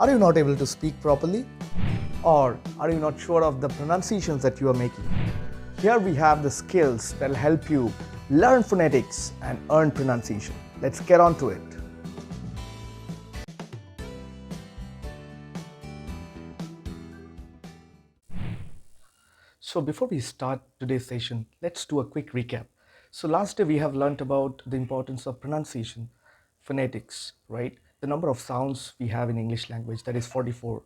Are you not able to speak properly? Or are you not sure of the pronunciations that you are making? Here we have the skills that will help you learn phonetics and earn pronunciation. Let's get on to it. So before we start today's session, let's do a quick recap. So last day we have learnt about the importance of pronunciation, phonetics, right? The number of sounds we have in English language, that is 44.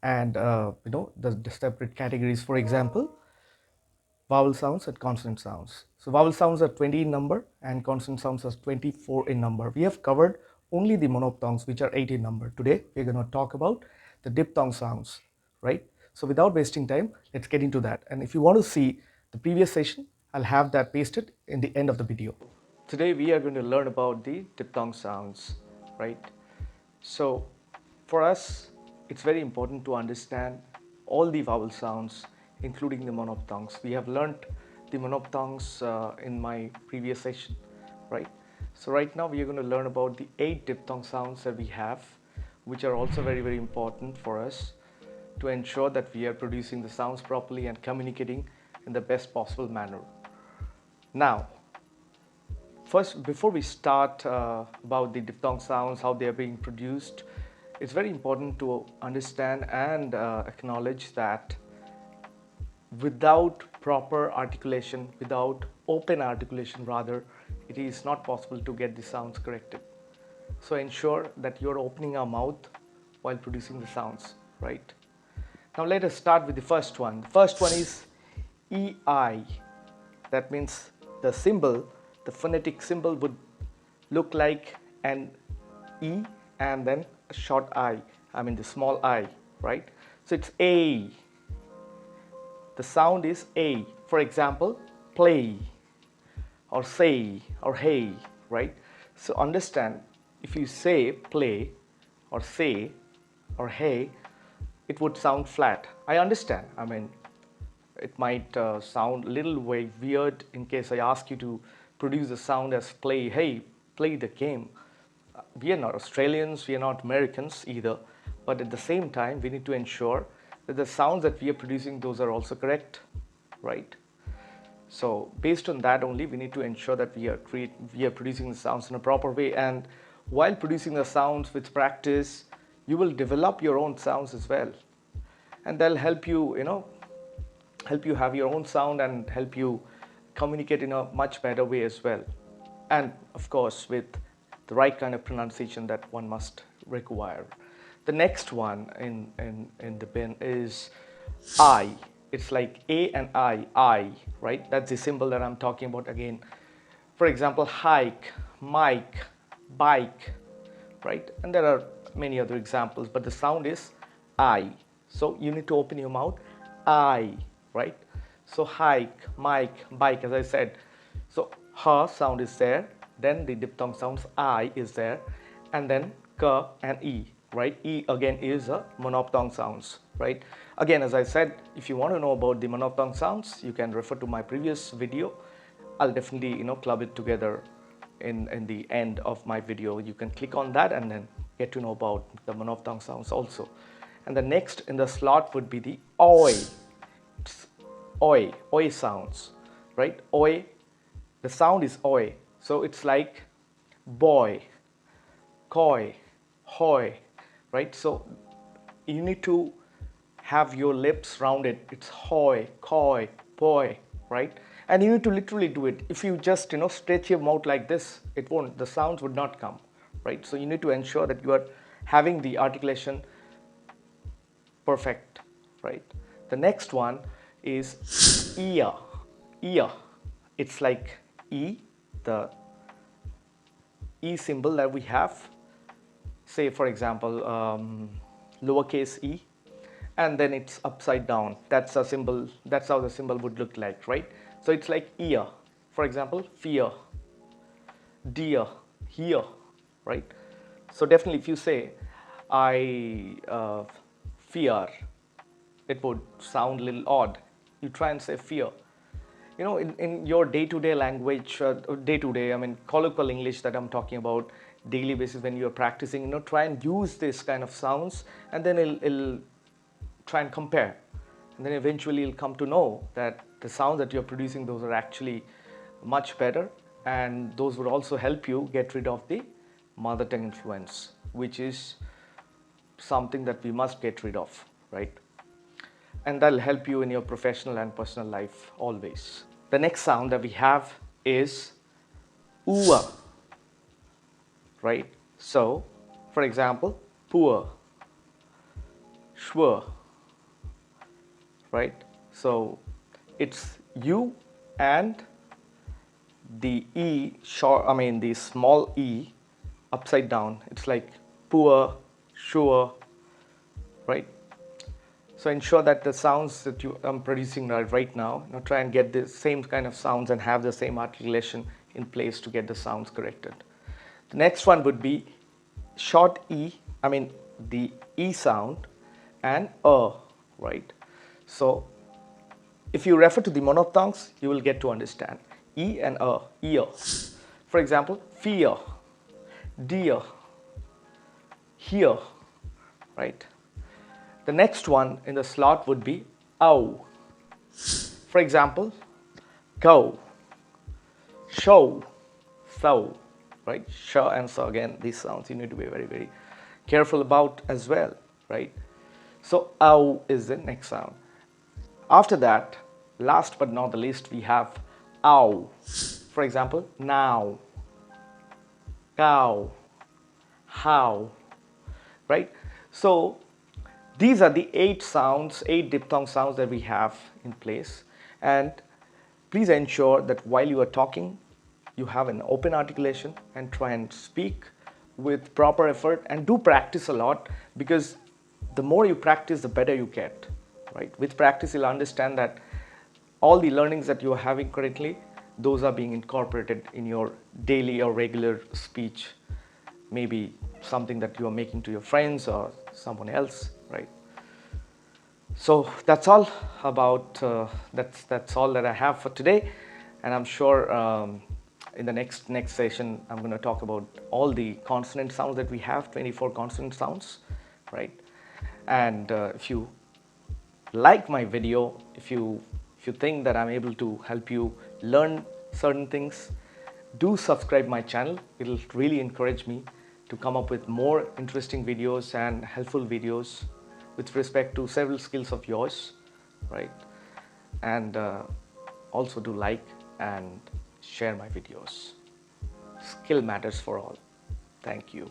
And the separate categories, for example, vowel sounds and consonant sounds. So vowel sounds are 20 in number and consonant sounds are 24 in number. We have covered only the monophthongs, which are 8 in number. Today we're going to talk about the diphthong sounds, right? So without wasting time, let's get into that. And if you want to see the previous session, I'll have that pasted in the end of the video. Today we are going to learn about the diphthong sounds, right? So for us, it's very important to understand all the vowel sounds, including the monophthongs. We have learnt the monophthongs in my previous session, right? So right now we are going to learn about the 8 diphthong sounds that we have, which are also very, very important for us to ensure that we are producing the sounds properly and communicating in the best possible manner. Now, first, before we start about the diphthong sounds, how they are being produced, it's very important to understand and acknowledge that without proper articulation, without open articulation rather, it is not possible to get the sounds corrected. So ensure that you're opening our mouth while producing the sounds, right? Now let us start with the first one. The first one is EI. That means the symbol, the phonetic symbol would look like an E and then a short I, the small I, right? So it's A. The sound is A. For example, play or say or hey, right? So understand, if you say play or say or hey, it would sound flat. I understand. It might sound a little way weird in case I ask you to produce the sound as play, hey, play the game. We are not Australians, we are not Americans either, but at the same time, we need to ensure that the sounds that we are producing, those are also correct, right? So based on that only, we need to ensure that we are producing the sounds in a proper way. And while producing the sounds with practice, you will develop your own sounds as well, and they'll help you, help you have your own sound and help you communicate in a much better way as well. And of course, with the right kind of pronunciation that one must require. The next one in the bin is I. It's like A and I, right? That's the symbol that I'm talking about again. For example, hike, mic, bike, right? And there are many other examples, but the sound is I. So you need to open your mouth, I, right? So hike, mic, bike, as I said. So ha sound is there, then the diphthong sounds I is there, and then k and E, right? E again is a monophthong sounds, right? Again, as I said, if you want to know about the monophthong sounds, you can refer to my previous video. I'll definitely, club it together in the end of my video. You can click on that and then get to know about the monophthong sounds also. And the next in the slot would be the oi. It's oi sounds, right? Oi, the sound is oi. So it's like boy, koi, hoy, right? So you need to have your lips rounded. It's hoy, koi, boy, right? And you need to literally do it. If you just, stretch your mouth like this, it won't, the sounds would not come, right? So you need to ensure that you are having the articulation perfect, right? The next one is ear. Ear. It's like E, the E symbol that we have. Say, for example, lowercase e, and then it's upside down. That's a symbol. That's how the symbol would look like, right? So it's like ear. For example, fear, dear, here, right? So definitely, if you say I fear, it would sound a little odd. You try and say fear. In your day-to-day language, day-to-day, colloquial English that I'm talking about, daily basis when you're practicing, try and use this kind of sounds, and then it'll try and compare. And then eventually you'll come to know that the sounds that you're producing, those are actually much better, and those would also help you get rid of the mother tongue influence, which is something that we must get rid of, right? And that'll help you in your professional and personal life always. The next sound that we have is ua, right? So, for example, poor, sure, right? So it's U and the E short, the small E upside down. It's like poor, sure, right? So ensure that the sounds that I'm producing right now, try and get the same kind of sounds and have the same articulation in place to get the sounds corrected. The next one would be short E, the E sound and right? So if you refer to the monophthongs, you will get to understand E and ear. For example, fear, dear, here, right? The next one in the slot would be ow. For example, go, show, so, right? Sh and so, again, these sounds you need to be very, very careful about as well, right? So ow is the next sound. After that, last but not the least, we have ow. For example, now, cow, how, right? So these are the 8 diphthong sounds that we have in place. And please ensure that while you are talking, you have an open articulation and try and speak with proper effort, and do practice a lot, because the more you practice, the better you get, right? With practice, you'll understand that all the learnings that you are having currently, those are being incorporated in your daily or regular speech, maybe something that you are making to your friends or someone else, right? So that's all about that's all that I have for today, and I'm sure in the next session I'm going to talk about all the consonant sounds that we have, 24 consonant sounds, right? And if you like my video, if you think that I'm able to help you learn certain things, do subscribe my channel. It'll really encourage me to come up with more interesting videos and helpful videos with respect to several skills of yours, right? And also do like and share my videos. Skill matters for all. Thank you.